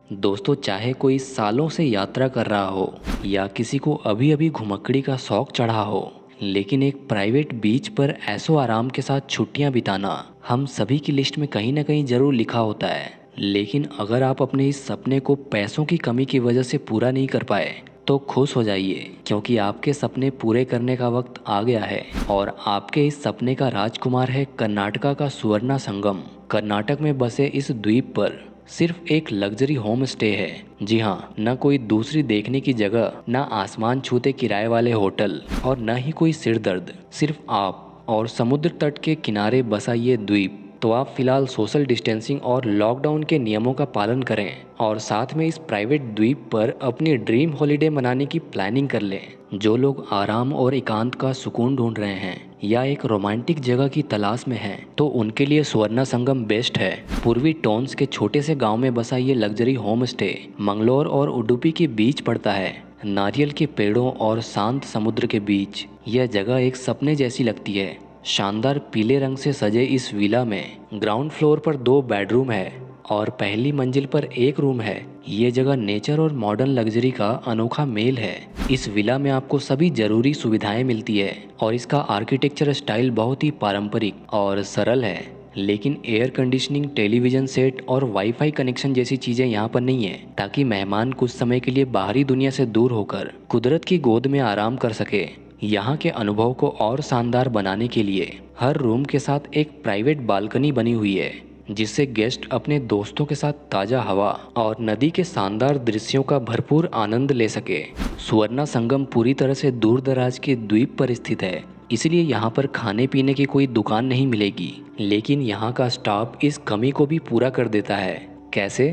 दोस्तों, चाहे कोई सालों से यात्रा कर रहा हो या किसी को अभी अभी घुमक्कड़ी का शौक चढ़ा हो, लेकिन एक प्राइवेट बीच पर ऐसो आराम के साथ छुट्टियां बिताना हम सभी की लिस्ट में कहीं ना कहीं जरूर लिखा होता है। लेकिन अगर आप अपने इस सपने को पैसों की कमी की वजह से पूरा नहीं कर पाए तो खुश हो जाइए, क्योंकि आपके सपने पूरे करने का वक्त आ गया है। और आपके इस सपने का राजकुमार है कर्नाटका का सुवर्णा संगम। कर्नाटक में बसे इस द्वीप पर सिर्फ एक लग्जरी होम स्टे है। जी हाँ, न कोई दूसरी देखने की जगह, न आसमान छूते किराए वाले होटल और न ही कोई सिर दर्द। सिर्फ आप और समुद्र तट के किनारे बसा ये द्वीप। तो आप फिलहाल सोशल डिस्टेंसिंग और लॉकडाउन के नियमों का पालन करें और साथ में इस प्राइवेट द्वीप पर अपनी ड्रीम हॉलिडे मनाने की प्लानिंग कर लें। जो लोग आराम और एकांत का सुकून ढूंढ रहे हैं या एक रोमांटिक जगह की तलाश में हैं, तो उनके लिए सुवर्णा संगम बेस्ट है। पूर्वी टोन्स के छोटे से गांव में बसा ये लग्जरी होम स्टे मंगलोर और उडुपी के बीच पड़ता है। नारियल के पेड़ों और शांत समुद्र के बीच यह जगह एक सपने जैसी लगती है। शानदार पीले रंग से सजे इस विला में ग्राउंड फ्लोर पर 2 बेडरूम है और पहली मंजिल पर 1 रूम है। ये जगह नेचर और मॉडर्न लग्जरी का अनोखा मेल है। इस विला में आपको सभी जरूरी सुविधाएं मिलती है और इसका आर्किटेक्चर स्टाइल बहुत ही पारंपरिक और सरल है। लेकिन एयर कंडीशनिंग, टेलीविजन सेट और वाईफाई कनेक्शन जैसी चीजें यहाँ पर नहीं है, ताकि मेहमान कुछ समय के लिए बाहरी दुनिया से दूर होकर कुदरत की गोद में आराम कर सके। यहाँ के अनुभव को और शानदार बनाने के लिए हर रूम के साथ एक प्राइवेट बालकनी बनी हुई है, जिससे गेस्ट अपने दोस्तों के साथ ताज़ा हवा और नदी के शानदार दृश्यों का भरपूर आनंद ले सके। सुवर्णा संगम पूरी तरह से दूर दराज के द्वीप पर स्थित है, इसलिए यहाँ पर खाने पीने की कोई दुकान नहीं मिलेगी। लेकिन यहाँ का स्टाफ इस कमी को भी पूरा कर देता है। कैसे?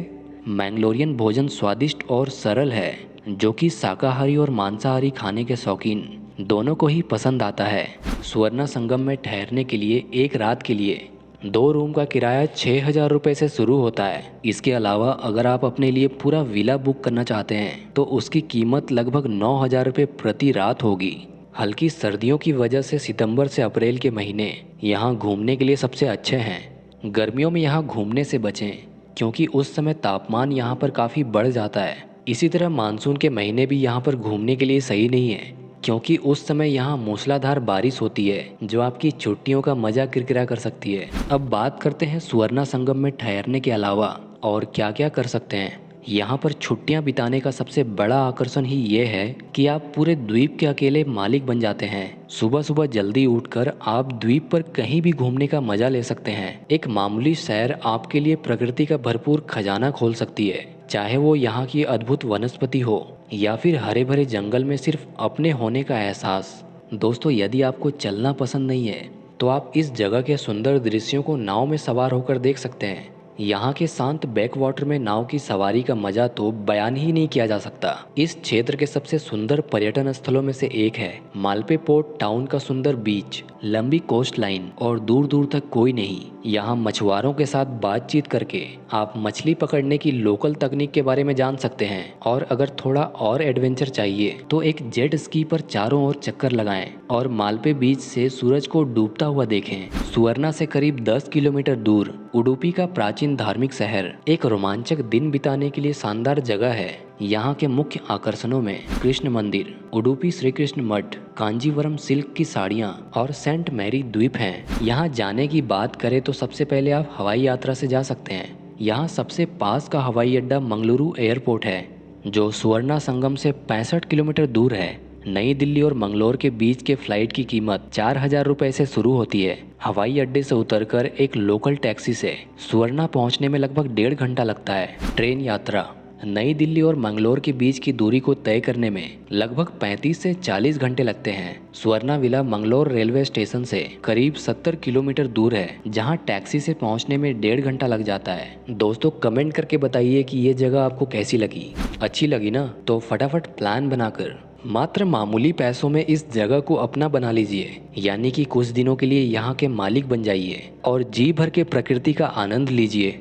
मैंगलोरियन भोजन स्वादिष्ट और सरल है, जो कि शाकाहारी और मांसाहारी खाने के शौकीन दोनों को ही पसंद आता है। सुवर्णा संगम में ठहरने के लिए एक रात के लिए 2 रूम का किराया 6,000 रुपये से शुरू होता है। इसके अलावा अगर आप अपने लिए पूरा विला बुक करना चाहते हैं तो उसकी कीमत लगभग 9,000 रुपये प्रति रात होगी। हल्की सर्दियों की वजह से सितंबर से अप्रैल के महीने यहाँ घूमने के लिए सबसे अच्छे हैं। गर्मियों में यहाँ घूमने से बचें, क्योंकि उस समय तापमान यहाँ पर काफ़ी बढ़ जाता है। इसी तरह मानसून के महीने भी यहाँ पर घूमने के लिए सही नहीं है, क्योंकि उस समय यहाँ मूसलाधार बारिश होती है, जो आपकी छुट्टियों का मजा किरकिरा कर सकती है। अब बात करते हैं सुवर्णा संगम में ठहरने के अलावा और क्या क्या कर सकते हैं। यहाँ पर छुट्टियाँ बिताने का सबसे बड़ा आकर्षण ही ये है कि आप पूरे द्वीप के अकेले मालिक बन जाते हैं। सुबह सुबह जल्दी उठकर आप द्वीप पर कहीं भी घूमने का मजा ले सकते हैं। एक मामूली सैर आपके लिए प्रकृति का भरपूर खजाना खोल सकती है, चाहे वो यहाँ की अद्भुत वनस्पति हो या फिर हरे भरे जंगल में सिर्फ अपने होने का एहसास। दोस्तों, यदि आपको चलना पसंद नहीं है तो आप इस जगह के सुंदर दृश्यों को नाव में सवार होकर देख सकते हैं। यहाँ के शांत बैकवाटर में नाव की सवारी का मजा तो बयान ही नहीं किया जा सकता। इस क्षेत्र के सबसे सुंदर पर्यटन स्थलों में से एक है मालपे पोर्ट टाउन का सुंदर बीच, लंबी कोस्ट लाइन और दूर दूर तक कोई नहीं। यहाँ मछुआरों के साथ बातचीत करके आप मछली पकड़ने की लोकल तकनीक के बारे में जान सकते हैं। और अगर थोड़ा और एडवेंचर चाहिए तो एक जेट स्की पर चारों ओर चक्कर लगाएं और मालपे बीच से सूरज को डूबता हुआ देखें। सुवर्णा से करीब 10 किलोमीटर दूर उडुपी का प्राचीन धार्मिक शहर एक रोमांचक दिन बिताने के लिए शानदार जगह है। यहाँ के मुख्य आकर्षणों में कृष्ण मंदिर, उडुपी श्री कृष्ण मठ, कांजीवरम सिल्क की साड़ियाँ और सेंट मैरी द्वीप हैं। यहाँ जाने की बात करें तो सबसे पहले आप हवाई यात्रा से जा सकते हैं। यहाँ सबसे पास का हवाई अड्डा मंगलुरु एयरपोर्ट है, जो सुवर्णा संगम से 65 किलोमीटर दूर है। नई दिल्ली और मंगलोर के बीच के फ्लाइट की कीमत 4,000 रुपये से शुरू होती है। हवाई अड्डे से उतरकर एक लोकल टैक्सी से सुवर्णा पहुंचने में लगभग 1.5 घंटा लगता है। ट्रेन यात्रा नई दिल्ली और मंगलोर के बीच की दूरी को तय करने में लगभग 35 से 40 घंटे लगते हैं। सुवर्णा विला मंगलोर रेलवे स्टेशन से करीब 70 किलोमीटर दूर है, जहां टैक्सी से पहुंचने में 1.5 घंटा लग जाता है। दोस्तों, कमेंट करके बताइए कि ये जगह आपको कैसी लगी। अच्छी लगी ना, तो फटाफट प्लान बनाकर मात्र मामूली पैसों में इस जगह को अपना बना लीजिए, यानी कि कुछ दिनों के लिए यहाँ के मालिक बन जाइए और जी भर के प्रकृति का आनंद लीजिए।